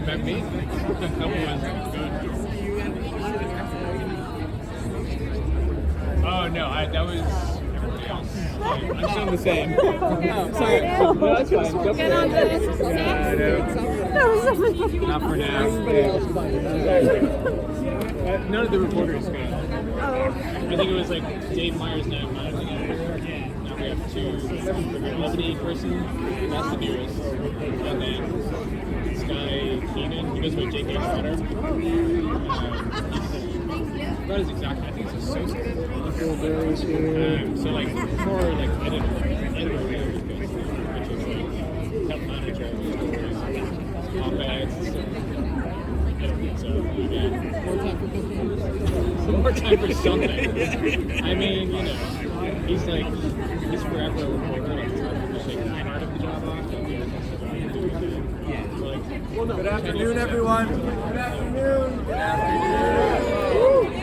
Met me? Oh no, that was everybody else. I'm still the same. Oh, sorry. No, that's fine. Go Get on Not for now. None of the reporters got. I think it was like Dave Myers now. Now we have two. Lebanese person. That's the nearest. And then Sky Keenan. He goes by J.K. Potter. That is exactly. I think it's associate. So like for like editor, which is like help manager, op-eds, so yeah, more time for something. I mean, you know, he's forever a reporter. Like just like my part of the job off. Good afternoon, everyone. Good afternoon. Good afternoon.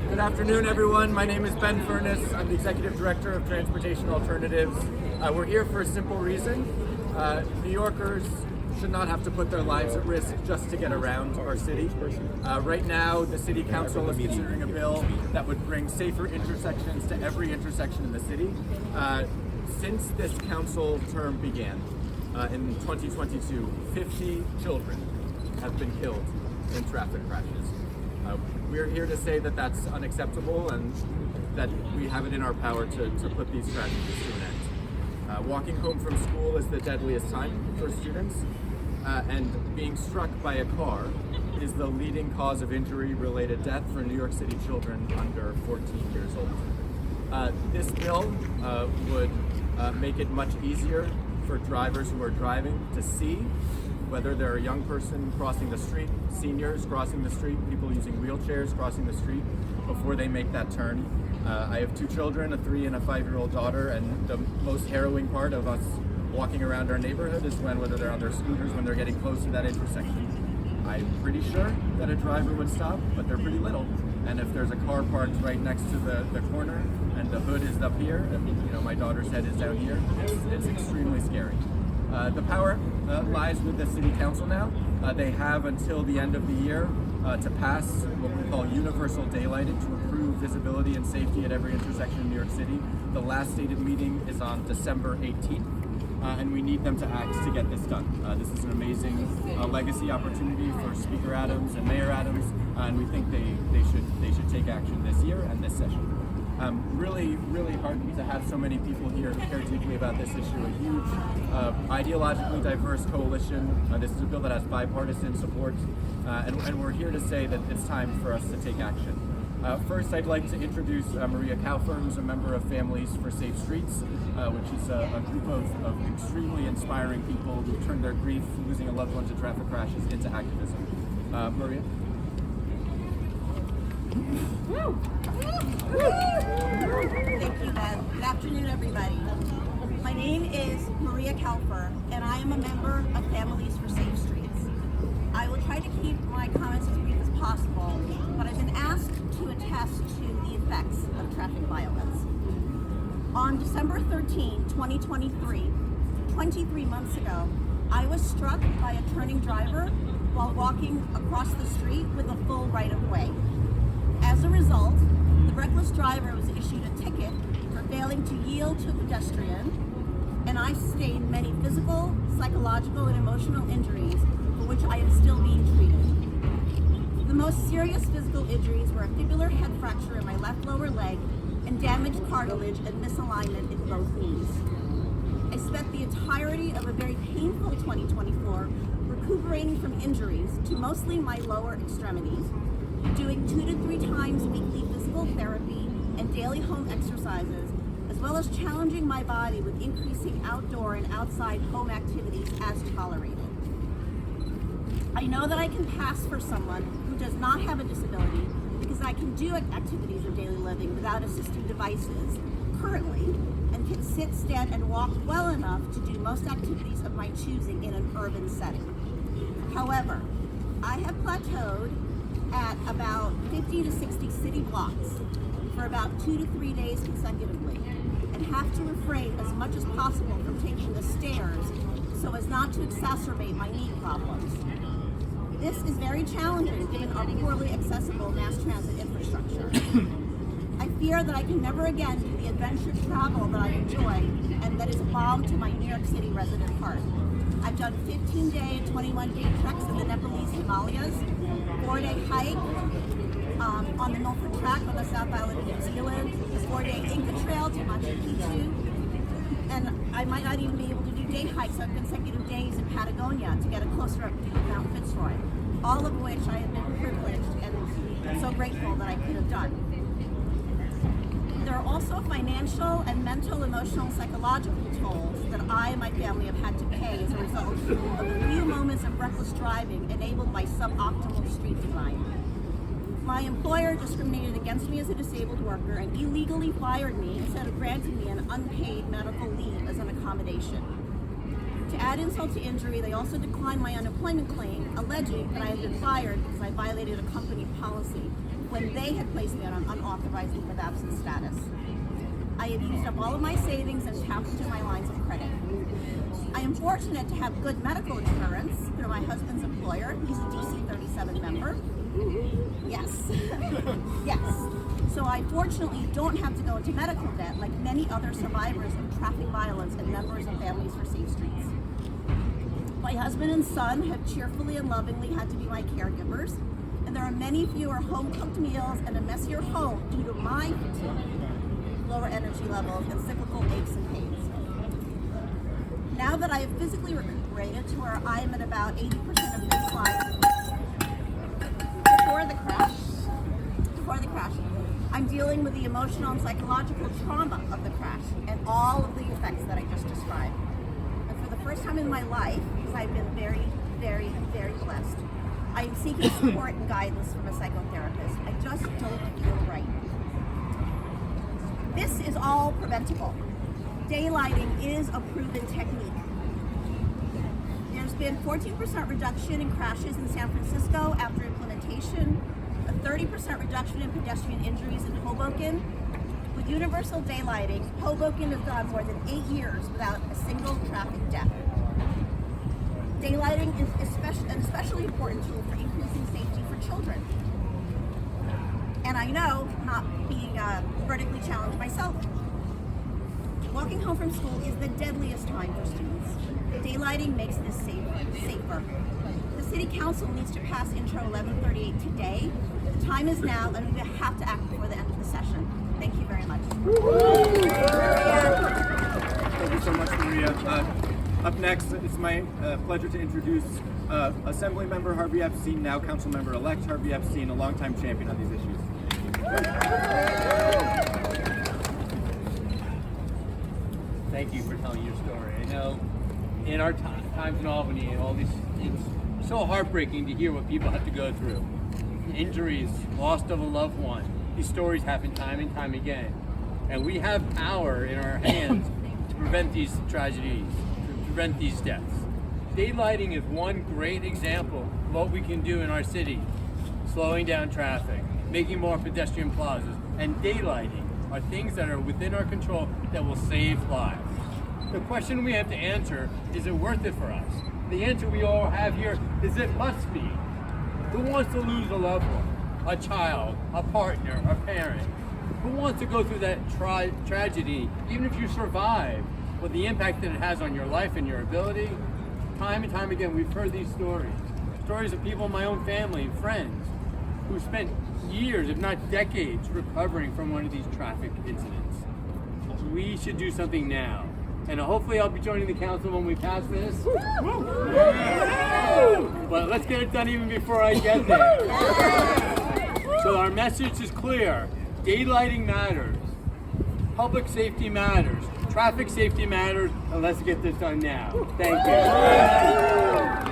Good afternoon, everyone. My name is Ben Furness. I'm the Executive Director of Transportation Alternatives. We're here for a simple reason. New Yorkers should not have to put their lives at risk just to get around our city. Right now, the City Council is considering a bill that would bring safer intersections to every intersection in the city. Since this council term began in 2022, 50 children have been killed in traffic crashes. We're here to say that that's unacceptable and that we have it in our power to put these tragedies to an end. Walking home from school is the deadliest time for students, and being struck by a car is the leading cause of injury-related death for New York City children under 14 years old. This bill would make it much easier for drivers who are driving to see whether they're a young person crossing the street, seniors crossing the street, people using wheelchairs crossing the street before they make that turn. I have two children, a 3 and a 5-year-old daughter, and the most harrowing part of us walking around our neighborhood is whether they're on their scooters, when they're getting close to that intersection. I'm pretty sure that a driver would stop, but they're pretty little. And if there's a car parked right next to the corner and the hood is up here, and my daughter's head is down here, it's extremely scary. The power lies with the City Council now. They have until the end of the year to pass what we call universal daylighting to improve visibility and safety at every intersection in New York City. The last stated meeting is on December 18th, and we need them to act to get this done. This is an amazing legacy opportunity for Speaker Adams and Mayor Adams, and we think they should take action this year and this session. Really heartened to have so many people here who care deeply about this issue. A huge, ideologically diverse coalition. This is a bill that has bipartisan support, and we're here to say that it's time for us to take action. First, I'd like to introduce Maria Kaufer, who's a member of Families for Safe Streets, which is a group of extremely inspiring people who turned their grief, losing a loved one to traffic crashes, into activism. Maria? Thank you, Ben. Good afternoon, everybody. My name is Maria Kaufer, and I am a member of Families for Safe Streets. I will try to keep my comments as brief as possible, but I've been asked to attest to the effects of traffic violence. On December 13, 2023, 23 months ago, I was struck by a turning driver while walking across the street with a full right-of-way. As a result, the reckless driver was issued a ticket for failing to yield to a pedestrian, and I sustained many physical, psychological, and emotional injuries for which I am still being treated. The most serious physical injuries were a fibular head fracture in my left lower leg and damaged cartilage and misalignment in both knees. I spent the entirety of a very painful 2024 recuperating from injuries to mostly my lower extremities, doing 2 to 3 times weekly physical therapy and daily home exercises, as well as challenging my body with increasing outdoor and outside home activities as tolerated. I know that I can pass for someone who does not have a disability because I can do activities of daily living without assistive devices currently, and can sit, stand, and walk well enough to do most activities of my choosing in an urban setting. However, I have plateaued at about 50 to 60 city blocks for about 2 to 3 days consecutively and have to refrain as much as possible from taking the stairs so as not to exacerbate my knee problems. This is very challenging given our poorly accessible mass transit infrastructure. I fear that I can never again do the adventure travel that I enjoy and that is a balm to my New York City resident heart. I've done 15-day and 21-day treks in the Nepalese Himalayas, 4-day hike on the Norfolk Track on the South Island of New Zealand, a 4-day Inca Trail to Machu Picchu, and I might not even be able to do day hikes on consecutive days in Patagonia to get a closer up view of Mount Fitzroy, all of which I have been privileged and so grateful that I could have done. There are also financial and mental, emotional, and psychological tolls that I and my family have had to pay as a result of the few moments of reckless driving enabled by suboptimal street design. My employer discriminated against me as a disabled worker and illegally fired me instead of granting me an unpaid medical leave as an accommodation. To add insult to injury, they also declined my unemployment claim, alleging that I had been fired because I violated a company policy when they had placed me on an unauthorized leave of absence status. I have used up all of my savings and tapped into my lines of credit. I am fortunate to have good medical insurance through my husband's employer. He's a DC 37 member. Yes. Yes. So I fortunately don't have to go into medical debt like many other survivors of traffic violence and members of Families for Safe Streets. My husband and son have cheerfully and lovingly had to be my caregivers, and there are many fewer home-cooked meals and a messier home due to my fatigue, lower energy levels, and cyclical aches and pains. Now that I have physically recuperated to where I am at about 80% of baseline before the crash, I'm dealing with the emotional and psychological trauma of the crash and all of the effects that I just described. And for the first time in my life, because I've been very, very, very blessed, I am seeking support and guidance from a psychotherapist. I just don't feel right. This is all preventable. Daylighting is a proven technique. There's been 14% reduction in crashes in San Francisco after implementation, a 30% reduction in pedestrian injuries in Hoboken. With universal daylighting, Hoboken has gone more than 8 years without a single traffic death. Daylighting is an especially important tool for increasing safety for children. And I know, not being vertically challenged myself, walking home from school is the deadliest time for students. Daylighting makes this safer. The City Council needs to pass Intro 1138 today. The time is now, and we have to act before the end of the session. Thank you very much. Thank you so much, Maria. Up next, it's my pleasure to introduce Assemblymember Harvey Epstein, now Councilmember-elect Harvey Epstein, a longtime champion on these issues. Thank you for telling your story. I know in our times in Albany and all these, it's so heartbreaking to hear what people have to go through. Injuries, loss of a loved one. These stories happen time and time again. And we have power in our hands to prevent these tragedies, to prevent these deaths. Daylighting is one great example of what we can do in our city. Slowing down traffic, making more pedestrian plazas, and daylighting are things that are within our control that will save lives. The question we have to answer, is it worth it for us? The answer we all have here is it must be. Who wants to lose a loved one, a child, a partner, a parent? Who wants to go through that tragedy, even if you survive, with the impact that it has on your life and your ability? Time and time again, we've heard these stories. Stories of people in my own family and friends who spent years, if not decades, recovering from one of these traffic incidents. We should do something now. And hopefully I'll be joining the council when we pass this. But let's get it done even before I get there. So our message is clear. Daylighting matters. Public safety matters. Traffic safety matters. And let's get this done now. Thank you.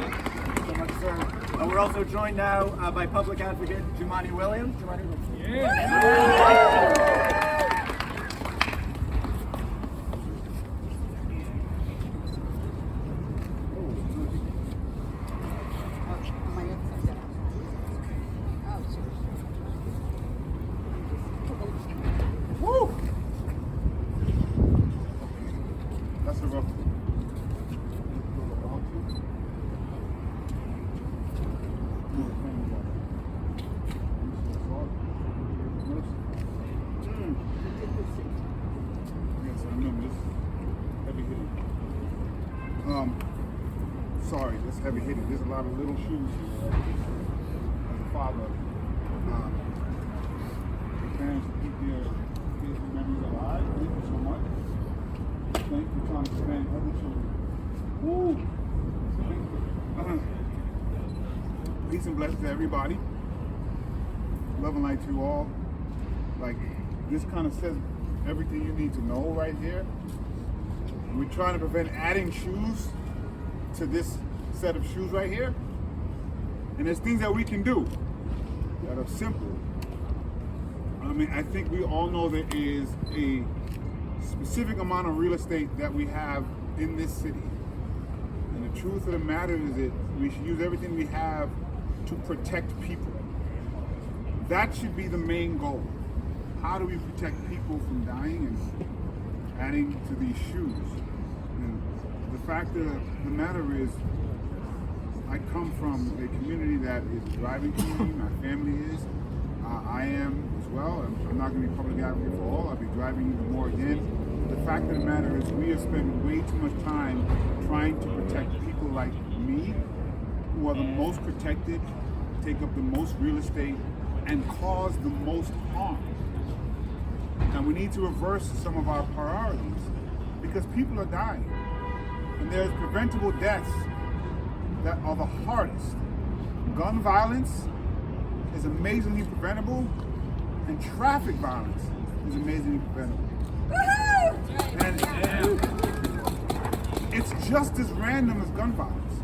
Thank you so much, sir. We're also joined now by Public Advocate Jumani Williams. heavy hitting. There's a lot of little shoes here. Right? As a father, the parents who keep their kids' memories alive. Thank you so much. Thank you for trying to expand other children. Woo! Peace and blessings to everybody. Love and light to you all. Like, this kind of says everything you need to know right here. We're trying to prevent adding shoes to this set of shoes right here. And there's things that we can do that are simple. I mean, I think we all know there is a specific amount of real estate that we have in this city. And the truth of the matter is that we should use everything we have to protect people. That should be the main goal. How do we protect people from dying and adding to these shoes? And the fact of the matter is, I come from a community that is a driving community. My family is. I am as well. I'm not going to be public advocate for all. I'll be driving even more again. The fact of the matter is, we have spent way too much time trying to protect people like me, who are the most protected, take up the most real estate, and cause the most harm. And we need to reverse some of our priorities because people are dying. And there's preventable deaths that are the hardest. Gun violence is amazingly preventable, and traffic violence is amazingly preventable. And it's just as random as gun violence.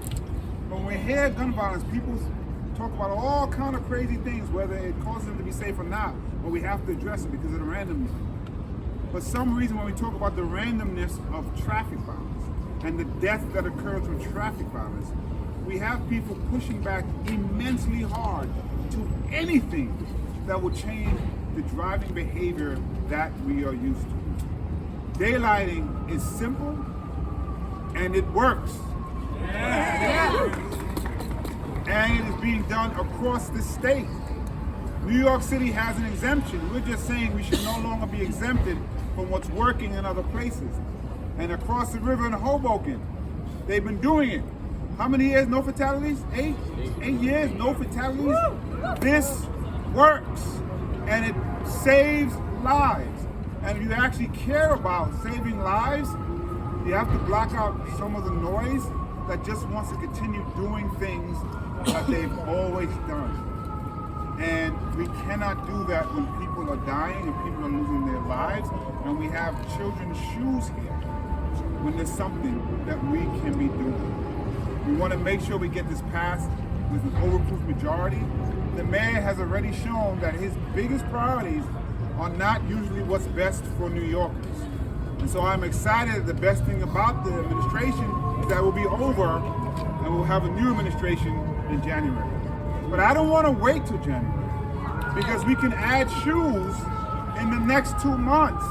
When we hear gun violence, people talk about all kind of crazy things, whether it causes them to be safe or not, but we have to address it because of the randomness. For some reason, when we talk about the randomness of traffic violence and the death that occurs from traffic violence, we have people pushing back immensely hard to anything that will change the driving behavior that we are used to. Daylighting is simple and it works. And it is being done across the state. New York City has an exemption. We're just saying we should no longer be exempted from what's working in other places. And across the river in Hoboken, they've been doing it. How many years, no fatalities? 8 years, no fatalities. This works, and it saves lives. And if you actually care about saving lives, you have to block out some of the noise that just wants to continue doing things that they've always done. And we cannot do that when people are dying and people are losing their lives, and we have children's shoes here when there's something that we can be doing. We want to make sure we get this passed with an overproof majority. The mayor has already shown that his biggest priorities are not usually what's best for New Yorkers. And so I'm excited that the best thing about the administration is that it will be over and we'll have a new administration in January. But I don't want to wait till January because we can add shoes in the next 2 months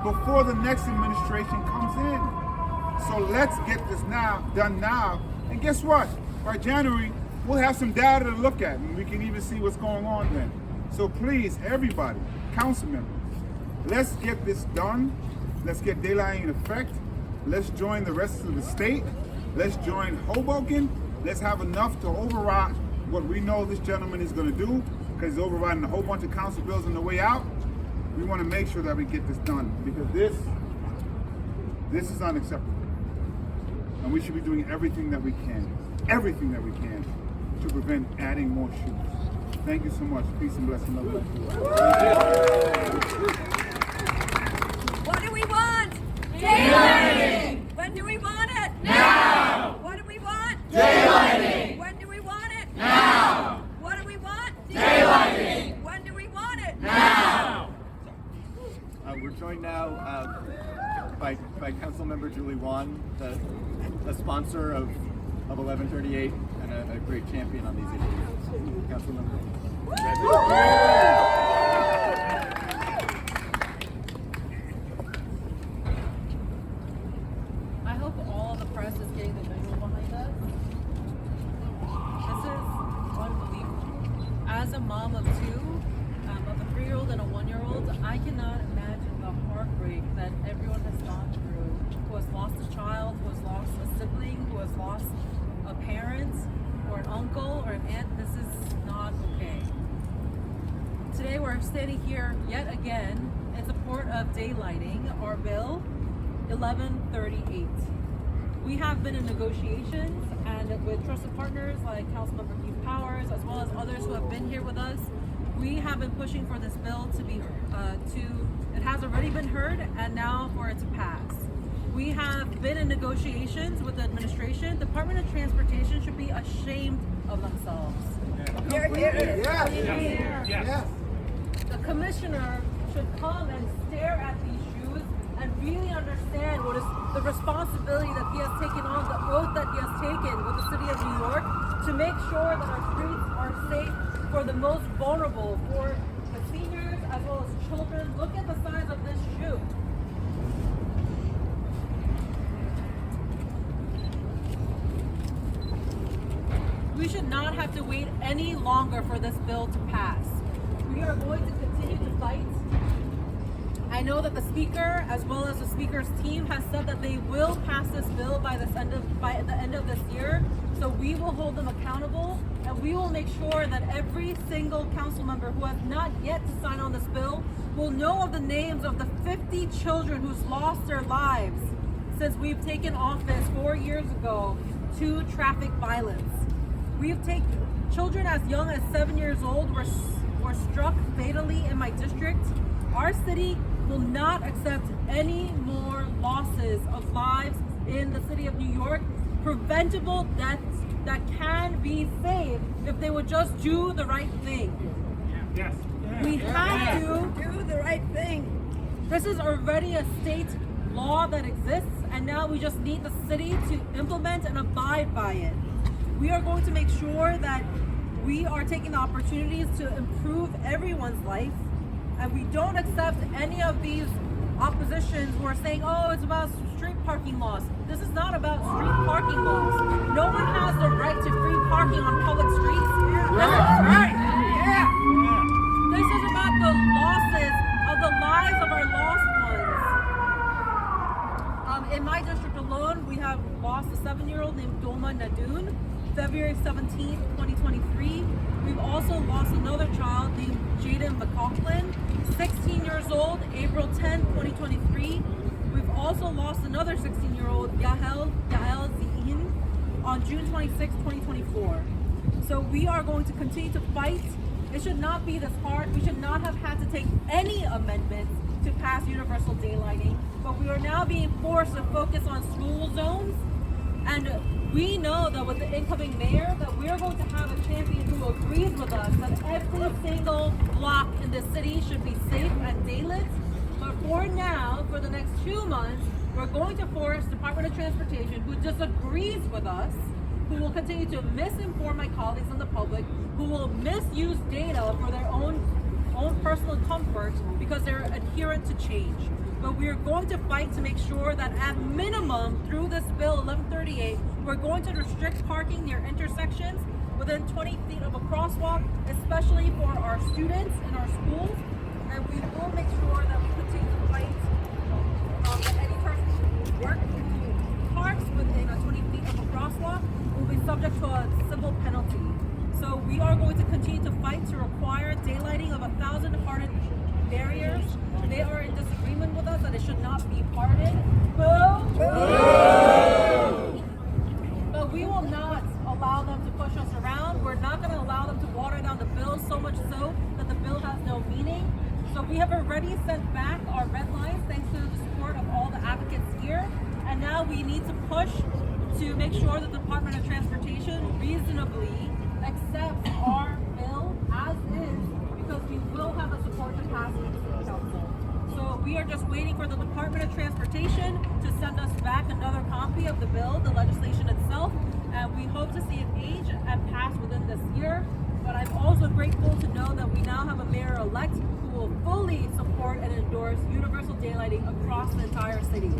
before the next administration comes in. So let's get this done now. And guess what? By January, we'll have some data to look at and we can even see what's going on then. So please, everybody, council members, let's get this done. Let's get daylighting in effect. Let's join the rest of the state. Let's join Hoboken. Let's have enough to override what we know this gentleman is going to do, because he's overriding a whole bunch of council bills on the way out. We want to make sure that we get this done, because this is unacceptable. And we should be doing everything that we can to prevent adding more shoes. Thank you so much. Peace and blessing. Love you. What do we want? Daylighting! When do we want it? Now! What do we want? Daylighting! When do we want it? Now! What do we want? Daylighting! When do we want it? Now! We're joined now by Councilmember Julie Wan, the sponsor of 1138 and a great champion on these issues. Councilmember. I hope all the press is getting the visual behind us. This is unbelievable. As a mom of two, of a 3-year-old and a 1-year-old, I cannot imagine the heartbreak that everyone has gone through, who has lost a child, who has lost a sibling, who has lost a parent or an uncle or an aunt, this is not okay. Today we're standing here yet again in support of daylighting our bill 1138. We have been in negotiations and with trusted partners like Councilmember Keith Powers, as well as others who have been here with us. We have been pushing for this bill to be, it has already been heard, and now for it to pass. We have been in negotiations with the administration. Department of Transportation should be ashamed of themselves. The commissioner should come and stare at these shoes and really understand what is the responsibility that he has taken on, the oath that he has taken with the city of New York to make sure that our streets are safe for the most vulnerable, for the seniors as well as children. Look at the size of this shoe. We should not have to wait any longer for this bill to pass. We are going to continue to fight. I know that the speaker, as well as the speaker's team, has said that they will pass this bill by the end of this year. So we will hold them accountable, and we will make sure that every single council member who has not yet to sign on this bill will know of the names of the 50 children who's lost their lives since we've taken office 4 years ago to traffic violence. We've taken children as young as 7 years old were struck fatally in my district. Our city will not accept any more losses of lives in the city of New York. Preventable deaths that can be saved if they would just do the right thing. Yes. We have to Do the right thing. This is already a state law that exists, and now we just need the city to implement and abide by it. We are going to make sure that we are taking the opportunities to improve everyone's life, and we don't accept any of these oppositions who are saying, oh, it's about street parking laws. This is not about street parking laws. No one has the right to free parking on public streets. This is about the losses of the lives of our lost ones. In my district alone, we have lost a 7-year-old named Doma Nadoon, February 17th, 2023. We've also lost another child named Jaden McLaughlin, 16 years old, April 10, 2023. We've also lost another 16-year-old, Yael Zihin, on June 26, 2024. So we are going to continue to fight. It should not be this hard. We should not have had to take any amendments to pass universal daylighting, but we are now being forced to focus on school zones. And we know that with the incoming mayor that we're going to have a champion who agrees with us that every single block in the city should be safe and daylit. But for now, for the next 2 months, we're going to force Department of Transportation, who disagrees with us, who will continue to misinform my colleagues and the public, who will misuse data for their own personal comfort because they're adherent to change. But we are going to fight to make sure that at minimum, through this bill 1138, we're going to restrict parking near intersections within 20 feet of a crosswalk, especially for our students in our schools. And we will make sure that we continue to fight that any person who parks within 20 feet of a crosswalk will be subject to a civil penalty. So we are going to continue to fight to require daylighting of 1,000 hardened barriers. They are in disagreement with us that it should not be hardened. Boo! But we will not allow them to push us around. We're not going to allow them to water down the bill, so much so that the bill has no meaning. So we have already sent back our red lines thanks to the support of all the advocates here. And now we need to push to make sure that the Department of Transportation reasonably accepts our bill as is, because we will have the support to pass it in the City Council. So we are just waiting for the Department of Transportation to send us back another copy of the bill, the legislation itself, and we hope to see it age and pass within this year. But I'm also grateful to know that we now have a mayor-elect who will fully support and endorse universal daylighting across the entire city.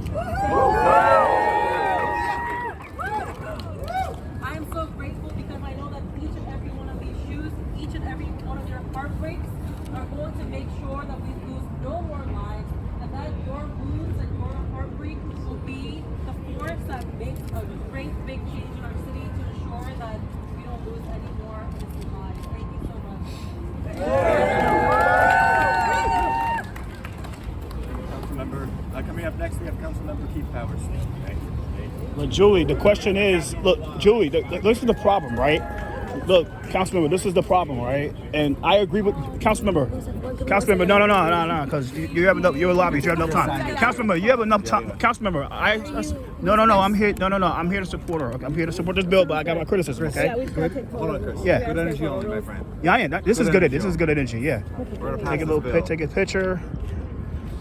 I am so grateful because I know that each and every one of these shoes, each and every one of your heartbreaks are going to make sure that we lose no more lives, and that your wounds and your heartbreak will be the force that makes a great big change in our city to ensure ensure that we don't lose any more innocent lives. Thank you so much. Councilmember, coming up next, we have Councilmember Keith Powers. Thank you. But Julie, the question is, look, Julie, this is the problem, right? Look, Councilmember, this is the problem, right? And I agree with Councilmember, no, because you have enough. You're a lobbyist. You have enough time. Councilmember, you have enough time. Councilmember, I'm here. No, I'm here to support her. I'm here to support this bill, but I got my criticism. Okay. Hold on, Chris. Yeah. Good energy only, my friend. Yeah, I am. This is good. This is good energy. Yeah. We're gonna pass Take a this little bill. take a picture.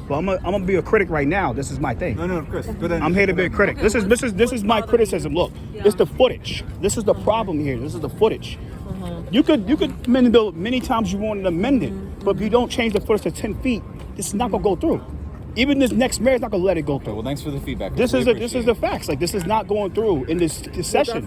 Well, I'm gonna be a critic right now. This is my thing. No, Chris. Good energy. I'm here to be a critic. This is my criticism. Look, it's the footage. This is the problem here. This is the footage. You could amend the bill many times you want to amend it, but if you don't change the footage to 10 feet, this is not gonna go through. Even this next mayor's not gonna let it go through. Well, thanks for the feedback. This is the facts. Like, this is not going through in this session.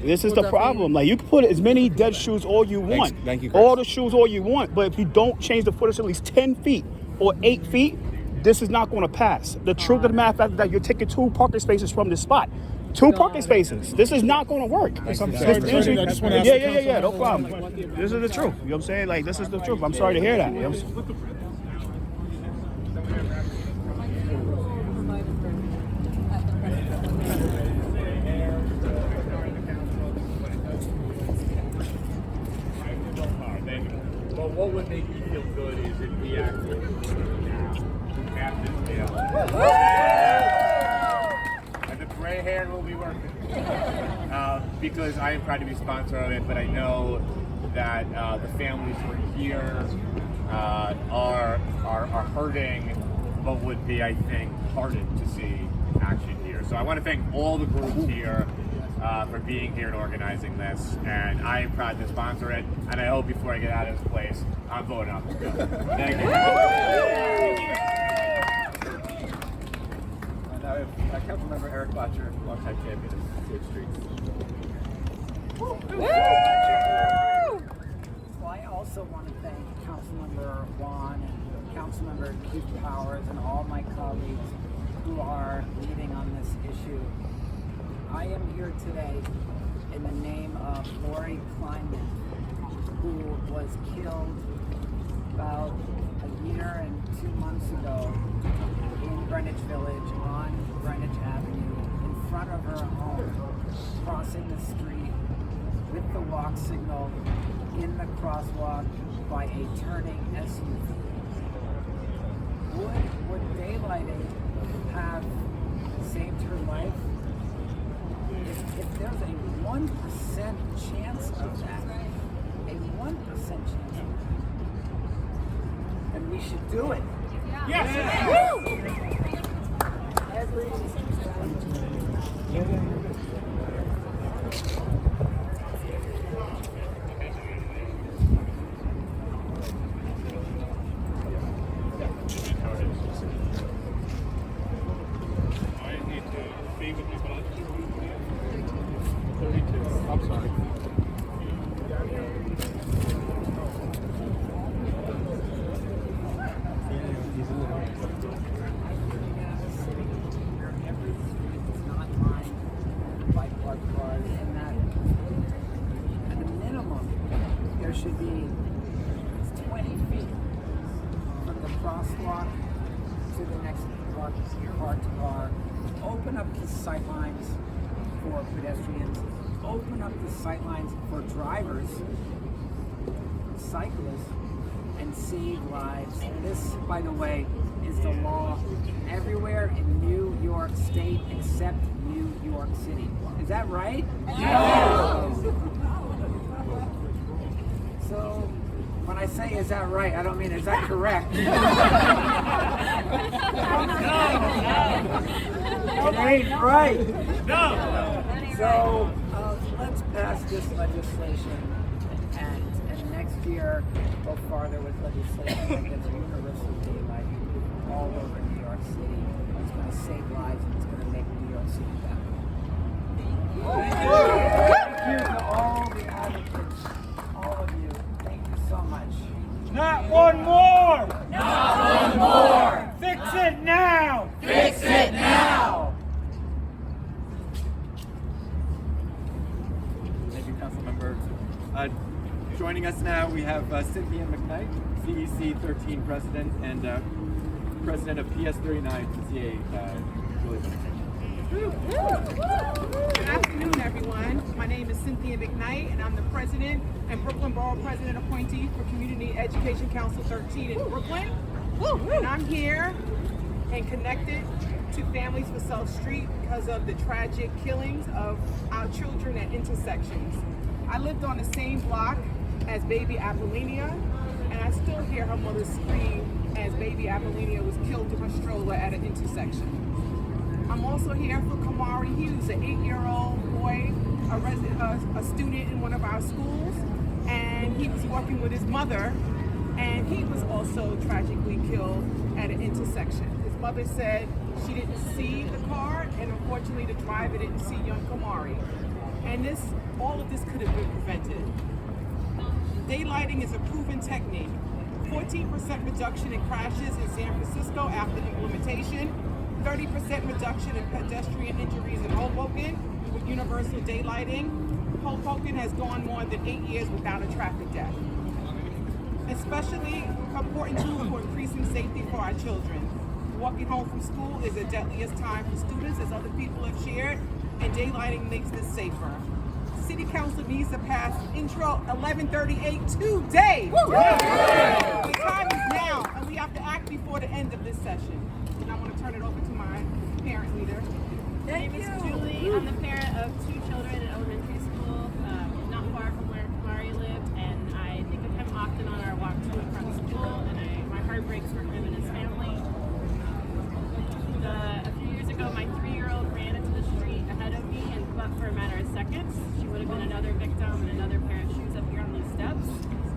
This is the problem. Like, you can put as many dead shoes all you want. Thank you, Chris. All the shoes all you want, but if you don't change the footage at least 10 feet or 8 feet, this is not going to pass. The truth of the matter is that you're taking 2 parking spaces from this spot. 2 parking spaces. This is not going to work. Thanks, I'm guys. sorry. Appreciate it. I just want to ask yeah, no problem. This is the truth. You know what I'm saying? Like, this is the truth. I'm sorry to hear that. You know what I'm saying? But what would make me feel good is if we actually pass this bill. And the gray hair will be working. Because I am proud to be sponsor of it, but I know that the families who are here are hurting, but would be, I think, heartened to see action here. So I want to thank all the groups here for being here and organizing this, and I am proud to sponsor it, and I hope before I get out of this place, I'm voting on this bill. Thank you. Now we have Councilmember Eric Botcher, longtime champion of Safe Streets. Well, I also want to thank Councilmember Juan and Councilmember Keith Powers and all my colleagues who are leading on this issue. I am here today in the name of Lori Kleinman, who was killed about a year and 2 months ago in Greenwich Village on Greenwich Avenue in front of her home, crossing the street with the walk signal in the crosswalk by a turning SUV. Would daylighting have saved her life? If there's a 1% chance of that, a 1% chance of that, then we should do it. Yes! I'm sorry. There should be 20 feet from the crosswalk to the next car to car. Open up the sight lines for pedestrians. Open up the sight lines for drivers, cyclists, and save lives. This, by the way, is the law everywhere in New York State except New York City. Is that right? Yes. So, when I say is that right, I don't mean is that correct. It ain't right. No. So, let's pass this legislation and next year go farther with legislation that gets universal daylight all over New York City. It's going to save lives and it's going to make New York City better. Thank you to all the advocates, all of you. Thank you so much. Not one more! Not one more! Fix it now! Fix it now! we have Cynthia McKnight, CEC 13 president and president of PS39 PCA. Good afternoon, everyone. My name is Cynthia McKnight, and I'm the president and Brooklyn Borough President appointee for Community Education Council 13 in Brooklyn. And I'm here and connected to Families for South Street because of the tragic killings of our children at intersections. I lived on the same block as baby Apollinia, and I still hear her mother scream as baby Apollinia was killed in her stroller at an intersection. I'm also here for Kamari Hughes, an 8-year-old boy, a student in one of our schools, and he was walking with his mother, and he was also tragically killed at an intersection. His mother said she didn't see the car, and unfortunately the driver didn't see young Kamari. And all of this could have been prevented. Daylighting is a proven technique. 14% reduction in crashes in San Francisco after implementation, 30% reduction in pedestrian injuries in Hoboken with universal daylighting. Hoboken has gone more than 8 years without a traffic death. Especially important tool for increasing safety for our children. Walking home from school is the deadliest time for students, as other people have shared, and daylighting makes this safer. City Council needs to pass Intro 1138 today. The time is now, and we have to act before the end of this session. And I want to turn it over to my parent leader. My name is Julie. I'm the parent of 2 children in elementary school, not far from where Kamari lived, and I think of him often on our walk to and from school, and my heart breaks for him and his family. A few years ago, my 3-year-old ran into the street ahead of me, and but for a matter of seconds, she would have been another victim in another pair of shoes up here on these steps.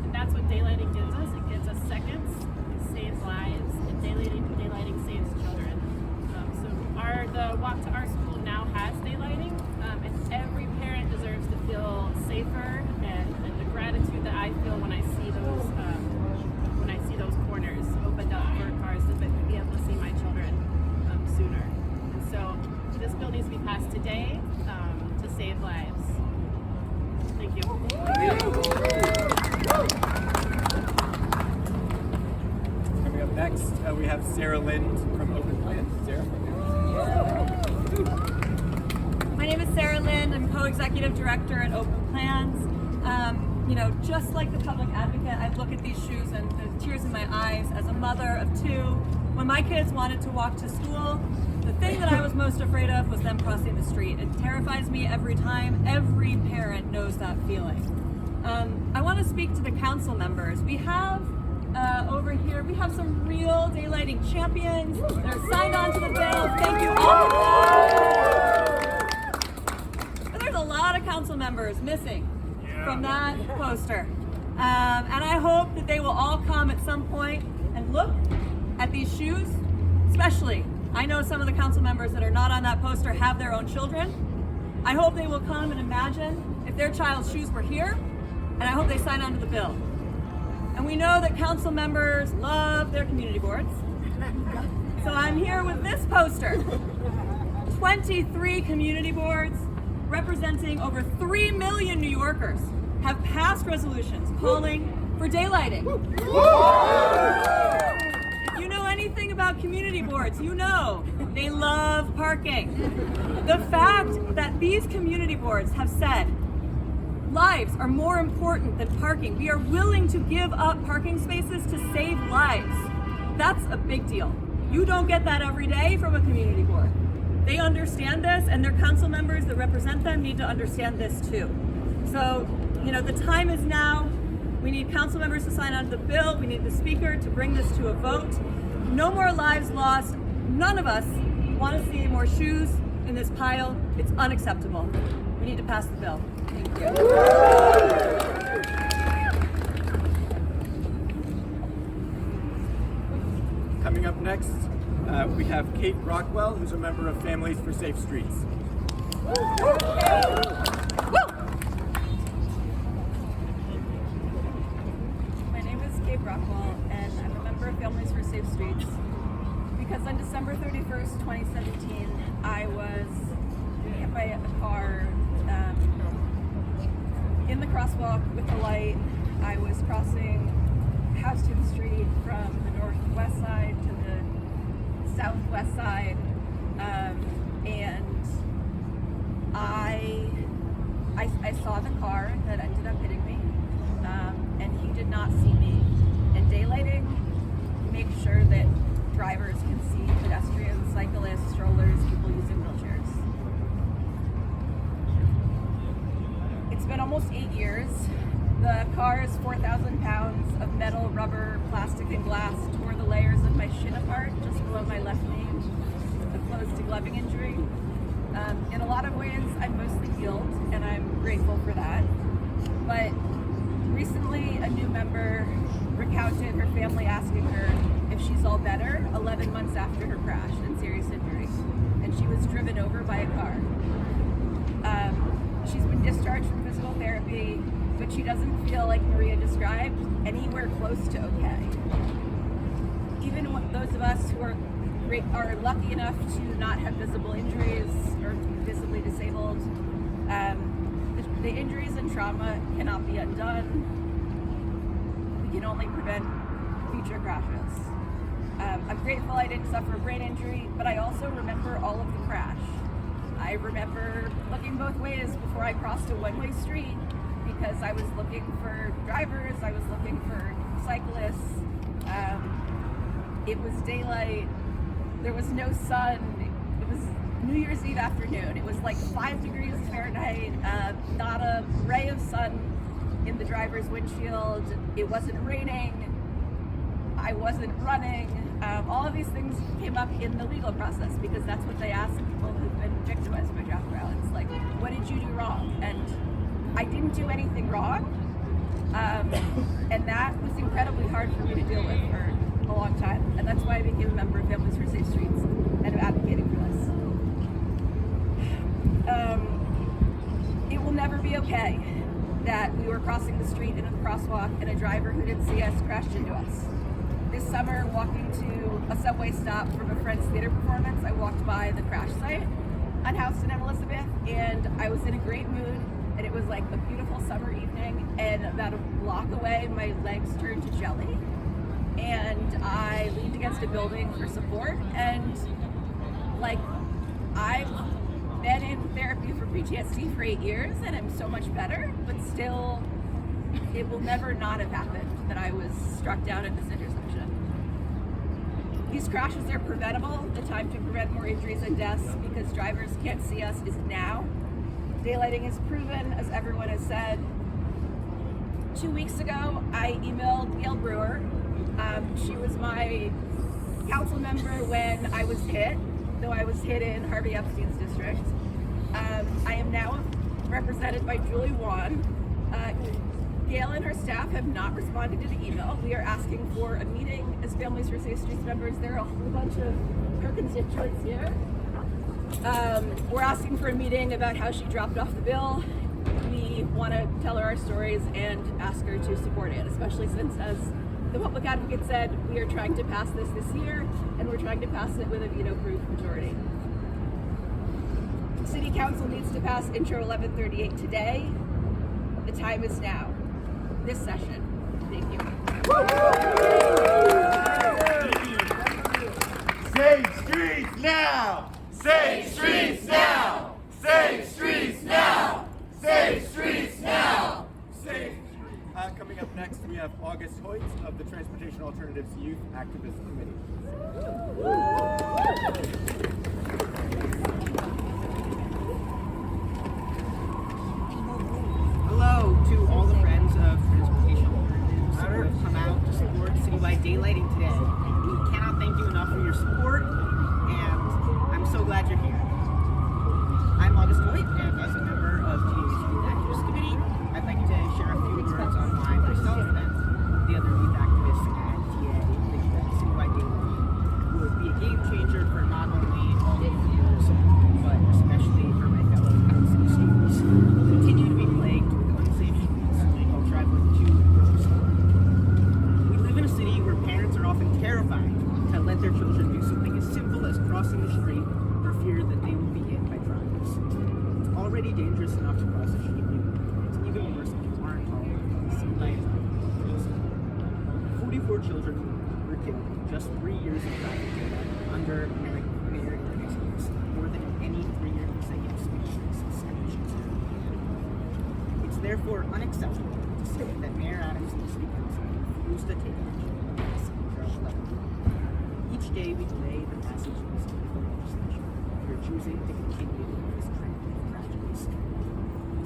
And that's what daylighting gives us. It gives us seconds, it saves lives, and daylighting saves children. The walk to our school now has daylighting, and every parent deserves to feel safer, and the gratitude that I feel when I see those corners opened up for cars to be able to see my children sooner. And so this bill needs to be passed today to save lives. Thank you. Coming up next, we have Sarah Lind from Open Plans. Sarah? My name is Sarah Lind. I'm co-executive director at Open Plans. Just like the public advocate, I look at these shoes and there's tears in my eyes. As a mother of 2, when my kids wanted to walk to school, the thing that I was most afraid of was them crossing the street. It terrifies me every time. Every parent knows that feeling. I want to speak to the council members. We have over here, we have some real daylighting champions. They're signed on to the bill. Thank you all. But there's a lot of council members missing from that poster. And I hope that they will all come at some point and look at these shoes. Especially, I know some of the council members that are not on that poster have their own children. I hope they will come and imagine if their child's shoes were here, and I hope they sign on to the bill. And we know that council members love their community boards. So I'm here with this poster. 23 community boards representing over 3 million New Yorkers have passed resolutions calling for daylighting. If you know anything about community boards, you know they love parking. The fact that these community boards have said lives are more important than parking. We are willing to give up parking spaces to save lives. That's a big deal. You don't get that every day from a community board. They understand this, and their council members that represent them need to understand this too. So, the time is now. We need council members to sign on to the bill. We need the speaker to bring this to a vote. No more lives lost. None of us want to see more shoes in this pile. It's unacceptable. We need to pass the bill. Thank you. Coming up next, we have Kate Rockwell, who's a member of Families for Safe Streets. My name is Kate Rockwell, and I'm a member of Families for Safe Streets. Because on December 31st, 2017, I was hit by a car in the crosswalk with the light, I was crossing Houston Street from the northwest side to the southwest side, and I saw the car that ended up hitting me, and he did not see me. And daylighting makes sure that drivers can see pedestrians, cyclists, strollers, people using wheelchairs. It's been almost 8 years. The car's 4,000 pounds of metal, rubber, plastic, and glass tore the layers of my shin apart just below my left knee, a closed degloving injury. In a lot of ways, I'm mostly healed, and I'm grateful for that. But recently, a new member recounted her family asking her if she's all better 11 months after her crash and serious injury, and she was driven over by a car. She's been discharged from physical therapy, but she doesn't feel, like Maria described, anywhere close to okay. Even those of us who are lucky enough to not have visible injuries or visibly disabled, the injuries and trauma cannot be undone. We can only prevent future crashes. I'm grateful I didn't suffer a brain injury, but I also remember all of the crash. I remember looking both ways before I crossed a one-way street because I was looking for drivers, I was looking for cyclists. It was daylight, there was no sun, it was New Year's Eve afternoon. It was like 5 degrees Fahrenheit, not a ray of sun in the driver's windshield. It wasn't raining, I wasn't running. All of these things came up in the legal process because that's what they ask people who've been victimized by traffic violence. Like, what did you do wrong? And I didn't do anything wrong. And that was incredibly hard for me to deal with for a long time. And that's why I became a member of Families for Safe Streets and am advocating for this. It will never be okay that we were crossing the street in a crosswalk and a driver who didn't see us crashed into us. This summer, walking to a subway stop from a friend's theater performance, I walked by the crash site on Houston and Elizabeth, and I was in a great mood, and it was like a beautiful summer evening, and about a block away, my legs turned to jelly, and I leaned against a building for support, and like, I've been in therapy for PTSD for 8 years, and I'm so much better, but still, it will never not have happened that I was struck down at this intersection. These crashes are preventable. The time to prevent more injuries and deaths because drivers can't see us is now. Daylighting is proven, as everyone has said. 2 weeks ago, I emailed Gail Brewer. She was my council member when I was hit, though I was hit in Harvey Epstein's district. I am now represented by Julie Wan. Gail and her staff have not responded to the email. We are asking for a meeting as Families for Safe Streets members. There are a whole bunch of her constituents here. We're asking for a meeting about how she dropped off the bill. We want to tell her our stories and ask her to support it, especially since, as the public advocate said, we are trying to pass this year, and we're trying to pass it with a veto-proof majority. City Council needs to pass Intro 1138 today. The time is now. This session. Thank you. Safe streets now! Safe streets now! Safe streets now! Safe streets now! Safe. Coming up next, we have August Hoyt of the Transportation Alternatives Youth Activist Committee. Hello to all the friends of Transportation Alternatives who have come out to support citywide daylighting today. We cannot thank you enough for your support, and I'm so glad you're here. I'm August Hoyt, and as a member of TA's Youth Activist Committee, I'd like to share a few words on why myself and the other youth activists at TA think that citywide daylighting would be a game changer for not only all the users, but especially for my fellow city students who continue to be plagued with unsafe streets while traveling to and from school. We live in a city where parents are often terrified to let their children do something as simple as crossing the street for fear that they will be hit by drivers. 34 children were killed in just 3 years of traffic data under Mayor Eric Adams, more than in any 3-year consecutive speech since elections. It's therefore unacceptable to say that Mayor Adams and the City Council refused to take action on this incredible level. Each day we delay the passage of this critical legislation, we are choosing to continue this trend of tragedies.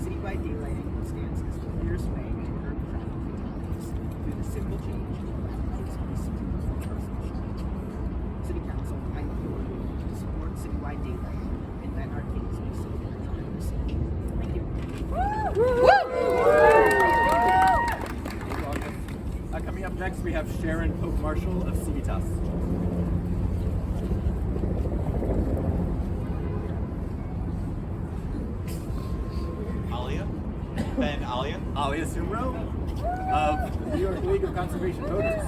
Citywide daylighting stands as the clearest way to curb traffic fatalities through the simple change of advocates on the city legislation. City Council, I implore you to support citywide daylighting and let our kids be safe in the city. Thank you. Coming up next, we have Sharon Pope Marshall of Civitas. Alia? Ben Alia? Alia Sumro of the New York League of Conservation Voters.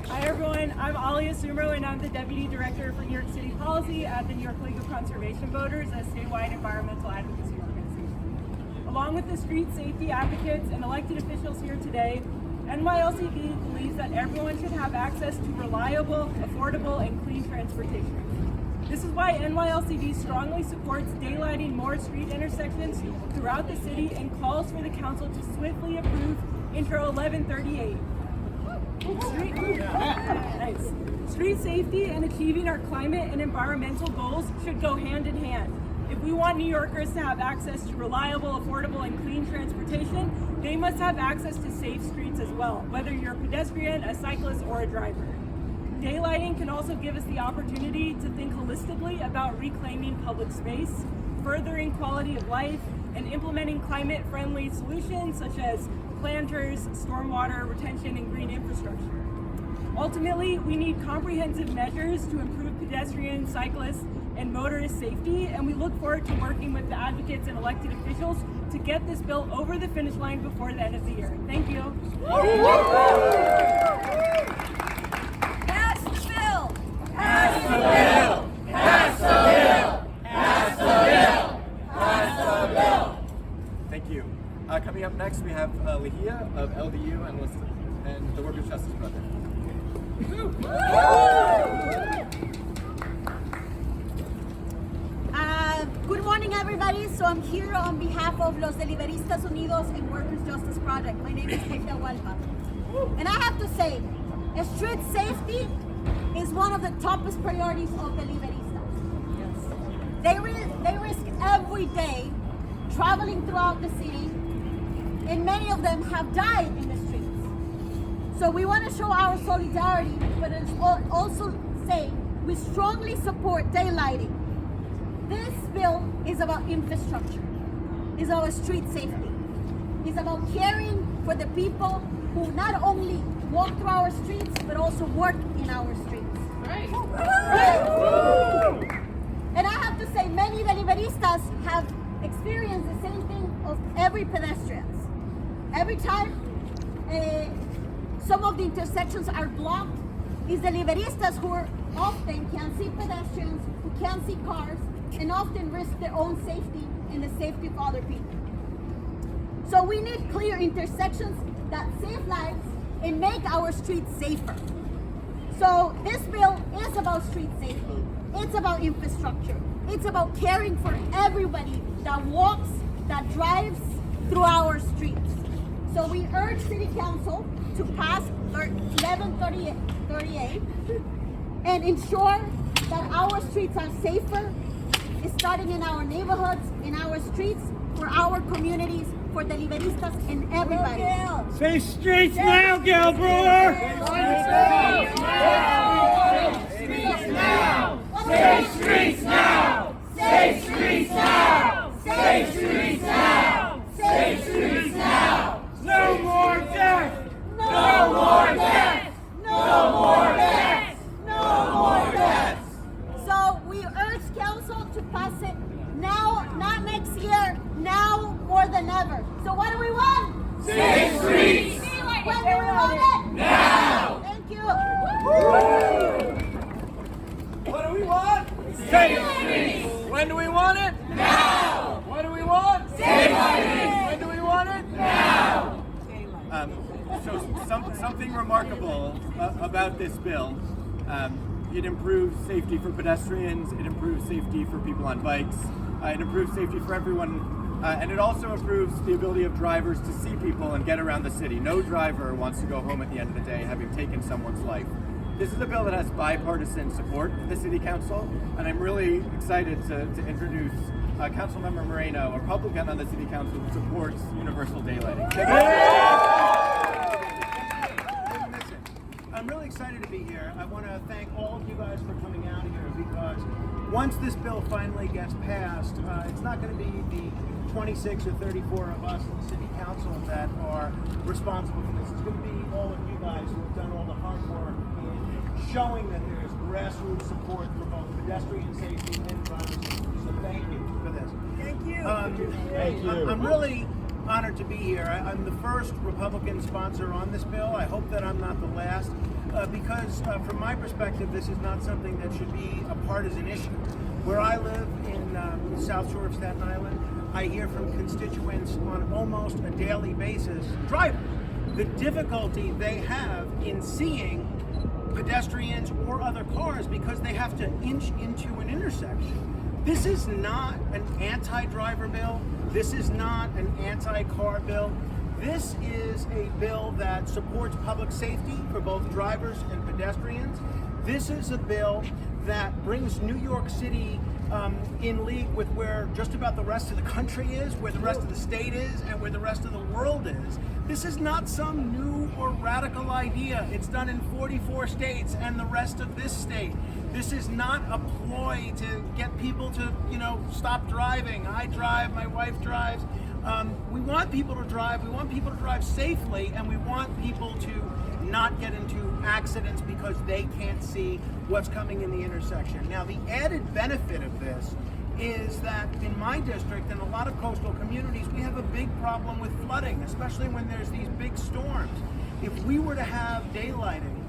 Hi everyone, I'm Alia Sumro and I'm the Deputy Director for New York City Policy at the New York League of Conservation Voters, a statewide environmental advocacy organization. Along with the street safety advocates and elected officials here today, NYLCV believes that everyone should have access to reliable, affordable, and clean transportation. This is why NYLCV strongly supports daylighting more street intersections throughout the city and calls for the council to swiftly approve Intro 1138. Street safety and achieving our climate and environmental goals should go hand in hand. If we want New Yorkers to have access to reliable, affordable, and clean transportation, they must have access to safe streets as well, whether you're a pedestrian, a cyclist, or a driver. Daylighting can also give us the opportunity to think holistically about reclaiming public space, furthering quality of life, and implementing climate-friendly solutions such as planters, stormwater retention, and green infrastructure. Ultimately, we need comprehensive measures to improve pedestrian, cyclists, and motorist safety, and we look forward to working with the advocates and elected officials to get this bill over the finish line before the end of the year. Thank you. Pass the bill! Pass the bill! Pass the bill! Pass the bill! Pass the bill! Thank you. Coming up next, we have Lahia of LDU and the Workers' Justice Project. Good morning, everybody. So I'm here on behalf of Los Deliveristas Unidos and Workers' Justice Project. My name is Keita Hualpa. And I have to say, street safety is one of the toppest priorities of Deliveristas. They risk every day traveling throughout the city, and many of them have died in the streets. So we want to show our solidarity, but it's also say we strongly support daylighting. This bill is about infrastructure, is about street safety, is about caring for the people who not only walk through our streets, but also work in our streets. Right. And I have to say, many Deliveristas have experienced the same thing of every pedestrians. Every time some of the intersections are blocked, is Deliveristas who often can't see pedestrians, who can't see cars, and often risk their own safety and the safety of other people. So we need clear intersections that save lives and make our streets safer. So this bill is about street safety. It's about infrastructure. It's about caring for everybody that walks, that drives through our streets. So we urge City Council to pass 1138 and ensure that our streets are safer, starting in our neighborhoods, in our streets, for our communities, for Deliveristas and everybody. Say streets now, Gail Brewer! Streets now! Say streets now! Say streets now! Say streets now! Say streets now! No more death! No more death! No more death! No more death! So we urge Council to pass it now, not next year, now more than ever. So what do we want? Safe streets! When do we want it? Now! Thank you. What do we want? Safe streets! When do we want it? Now! What do we want? Safe streets! When do we want it? Now! Something remarkable about this bill. It improves safety for pedestrians, it improves safety for people on bikes, it improves safety for everyone, and it also improves the ability of drivers to see people and get around the city. No driver wants to go home at the end of the day having taken someone's life. This is a bill that has bipartisan support in the City Council, and I'm really excited to introduce Councilmember Moreno, a Republican on the City Council who supports universal daylighting. I'm really excited to be here. I want to thank all of you guys for coming out here, because once this bill finally gets passed, it's not going to be the 26 or 34 of us in the City Council that are responsible for this. It's going to be all of you guys who have done all the hard work in showing that there's grassroots support for both pedestrian safety and driver safety. So thank you for this. Thank you. Thank you. I'm really honored to be here. I'm the first Republican sponsor on this bill. I hope that I'm not the last, because from my perspective, this is not something that should be a partisan issue. Where I live in the South Shore of Staten Island, I hear from constituents on almost a daily basis, drivers, the difficulty they have in seeing pedestrians or other cars because they have to inch into an intersection. This is not an anti-driver bill. This is not an anti-car bill. This is a bill that supports public safety for both drivers and pedestrians. This is a bill that brings New York City in league with where just about the rest of the country is, where the rest of the state is, and where the rest of the world is. This is not some new or radical idea. It's done in 44 states and the rest of this state. This is not a ploy to get people to, stop driving. I drive, my wife drives. We want people to drive. We want people to drive safely, and we want people to not get into accidents because they can't see what's coming in the intersection. Now, the added benefit of this is that in my district and a lot of coastal communities, we have a big problem with flooding, especially when there's these big storms. If we were to have daylighting,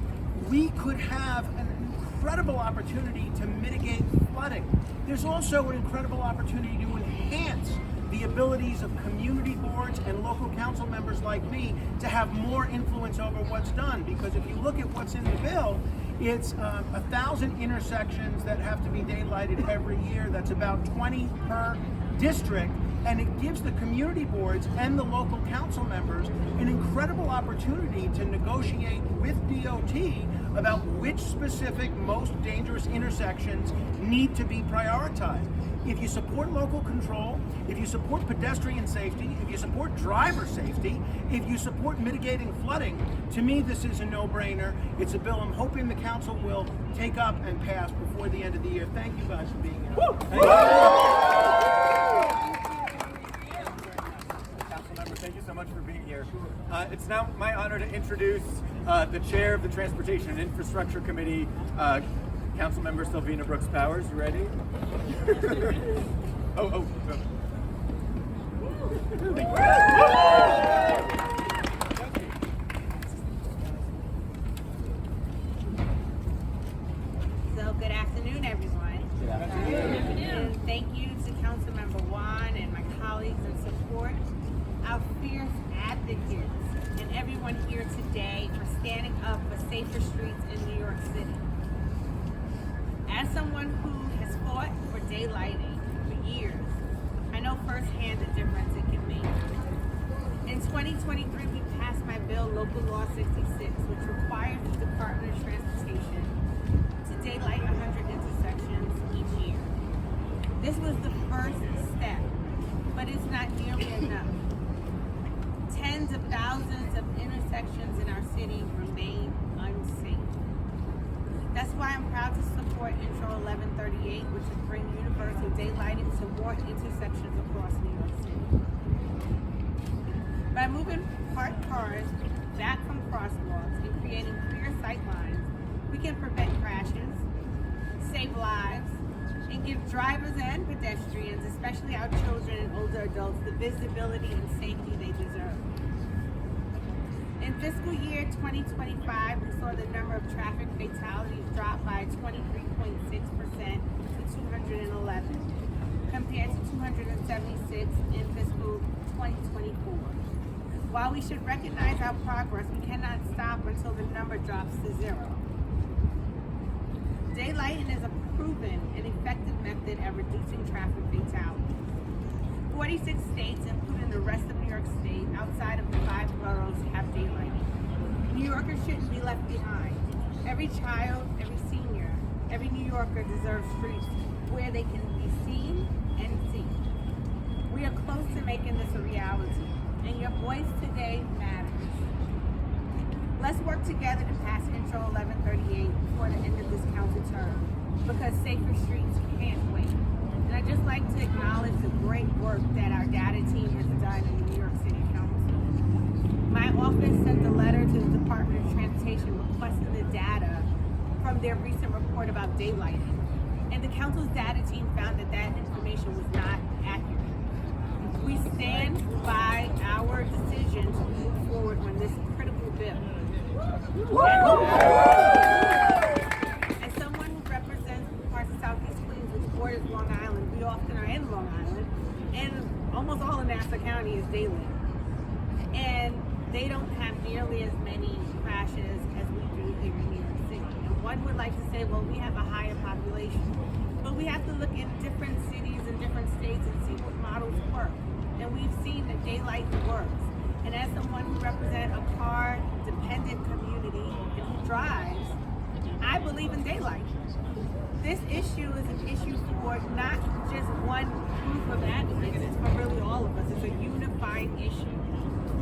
we could have an incredible opportunity to mitigate flooding. There's also an incredible opportunity to enhance the abilities of community boards and local council members like me to have more influence over what's done. Because if you look at what's in the bill, it's 1,000 intersections that have to be daylighted every year. That's about 20 per district. And it gives the community boards and the local council members an incredible opportunity to negotiate with DOT about which specific most dangerous intersections need to be prioritized. If you support local control, if you support pedestrian safety, if you support driver safety, if you support mitigating flooding, to me this is a no-brainer. It's a bill I'm hoping the council will take up and pass before the end of the year. Thank you guys for being here. Councilmember, thank you so much for being here. It's now my honor to introduce the chair of the Transportation and Infrastructure Committee, Councilmember Sylvina Brooks Powers. You ready? oh. Thank you. So good afternoon, everyone. Good afternoon. And thank you to Councilmember Juan and my colleagues in support, our fierce advocates, and everyone here today for standing up for safer streets in New York City. As someone who has fought for daylighting for years, I know firsthand the difference it can make. In 2023, we passed my bill, Local Law 66, which requires the Department of Transportation to daylight 100 intersections each year. This was the first step, but it's not nearly enough. Tens of thousands of intersections in our city remain unsafe. That's why I'm proud to support Intro 1138, which will bring universal daylighting to more intersections across New York City. By moving parked cars back from crosswalks and creating clear sight lines, we can prevent crashes, save lives, and give drivers and pedestrians, especially our children and older adults, the visibility and safety they deserve. In fiscal year 2025, we saw the number of traffic fatalities drop by 23.6% to 211, compared to 276 in fiscal 2024. While we should recognize our progress, we cannot stop until the number drops to 0. Daylighting is a proven and effective method at reducing traffic fatalities. 46 states, including the rest of New York State, outside of the 5 boroughs, have daylighting. New Yorkers shouldn't be left behind. Every child, every senior, every New Yorker deserves streets where they can be seen and seen. We are close to making this a reality, and your voice today matters. Let's work together to pass Intro 1138 before the end of this council term, because safer streets can't wait. And I'd just like to acknowledge the great work that our data team has done in the New York City Council. My office sent a letter to the Department of Transportation requesting the data from their recent report about daylighting. And the council's data team found that that information was not accurate. We stand by our decision to move forward on this critical bill. As someone who represents parts of Southeast Queens, which borders Long Island, we often are in Long Island, and almost all of Nassau County is daylit. And they don't have nearly as many crashes as we do here in New York City. And one would like to say, well, we have a higher population. But we have to look in different cities and different states and see what models work. And we've seen that daylight works. And as someone who represents a car-dependent community and who drives, I believe in daylight. This issue is an issue for not just one group of advocates, it's for really all of us. It's a unifying issue.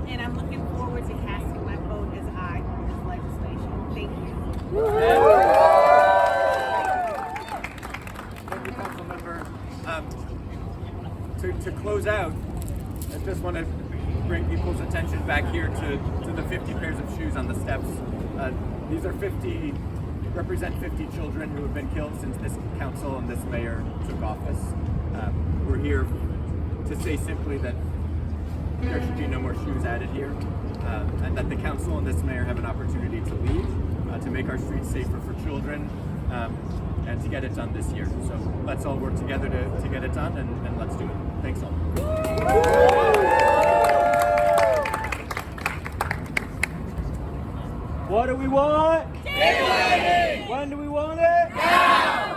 And I'm looking forward to casting my vote as aye on this legislation. Thank you. Thank you, Councilmember. To close out, I just want to bring people's attention back here to the 50 pairs of shoes on the steps. These are represent 50 children who have been killed since this council and this mayor took office. We're here to say simply that there should be no more shoes added here, and that the council and this mayor have an opportunity to lead, to make our streets safer for children, and to get it done this year. So let's all work together to get it done, and let's do it. Thanks all. What do we want? Daylighting! When do we want it? Now!